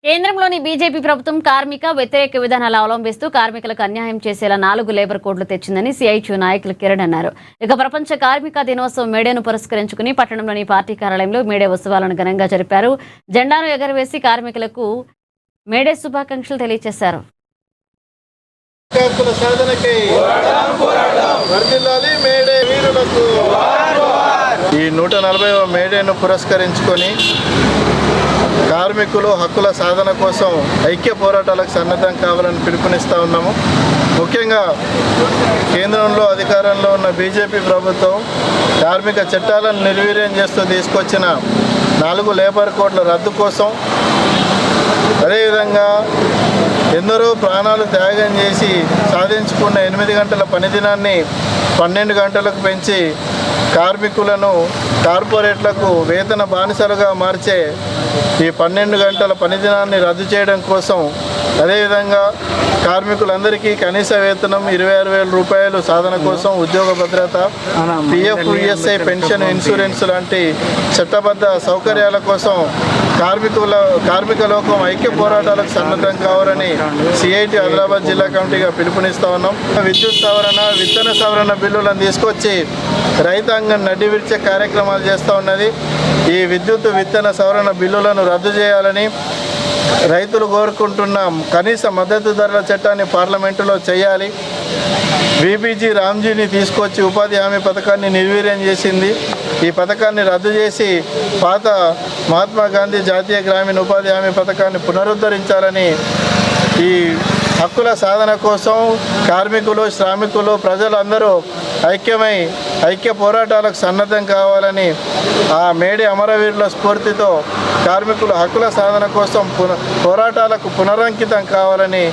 కేంద్రంలోని బీజేపీ ప్రభుత్వం కార్మిక వ్యతిరేక విధానాలు అవలంబిస్తూ కార్మికులకు అన్యాయం చేసేలా 4 లేబర్ కోడ్లు తెచ్చిందని సిఐటియు నాయకులు కిరణ్ అన్నారు. ఇక ప్రపంచ కార్మిక దినోత్సవం మేడేను పురస్కరించుకుని పట్టణంలోని పార్టీ కార్యాలయంలో మేడే ఉత్సవాలను ఘనంగా జరిపారు. జెండాను ఎగరవేసి కార్మికులకు మేడే శుభాకాంక్షలు తెలియజేశారు. ఈ 140వ మేడేను పురస్కరించుకొని కార్మికులు హక్కుల సాధన కోసం ఐక్య పోరాటాలకు సన్నద్ధం కావాలని పిలుపునిస్తూ ఉన్నాము. ముఖ్యంగా కేంద్రంలో అధికారంలో ఉన్న బీజేపీ ప్రభుత్వం కార్మిక చట్టాలను నిర్వీర్యం చేస్తూ తీసుకొచ్చిన 4 లేబర్ కోడ్ల రద్దు కోసం, అదేవిధంగా ఎందరో ప్రాణాలు త్యాగం చేసి సాధించుకున్న 8 గంటల పనిదినాన్ని 12 గంటలకు పెంచి కార్మికులను కార్పొరేట్లకు వేతన బానిసలుగా మార్చే ఈ 12 గంటల పనిదినాన్ని రద్దు చేయడం కోసం, అదేవిధంగా కార్మికులందరికీ కనీస వేతనం 26,000 రూపాయలు సాధన కోసం, ఉద్యోగ భద్రత, పిఎఫ్, ఈఎస్ఐ, పెన్షన్, ఇన్సూరెన్స్ లాంటి చట్టబద్ధ సౌకర్యాల కోసం కార్మిక లోకం ఐక్య పోరాటాలకు సన్నద్ధం కావాలని సిఐటి ఆదిలాబాద్ జిల్లా కమిటీగా పిలుపునిస్తూ ఉన్నాం. విద్యుత్ సవరణ, విత్తన సవరణ బిల్లులను తీసుకొచ్చి రైతాంగం నడ్డివిర్చే కార్యక్రమాలు చేస్తూ ఉన్నది. ఈ విద్యుత్ విత్తన సవరణ బిల్లులను రద్దు చేయాలని రైతులు కోరుకుంటున్న కనీస మద్దతు ధరల చట్టాన్ని పార్లమెంటులో చేయాలి. బీబీజీ రామ్జీని తీసుకొచ్చి ఉపాధి హామీ పథకాన్ని నిర్వీర్యం చేసింది. ఈ పథకాన్ని రద్దు చేసి పాత మహాత్మా గాంధీ జాతీయ గ్రామీణ ఉపాధి హామీ పథకాన్ని పునరుద్ధరించాలని, ఈ హక్కుల సాధన కోసం కార్మికులు, శ్రామికులు, ప్రజలందరూ ఐక్యమై ఐక్య పోరాటాలకు సన్నద్ధం కావాలని, ఆ మేడే అమరవీరుల స్ఫూర్తితో కార్మికుల హక్కుల సాధన కోసం పోరాటాలకు పునరంకితం కావాలని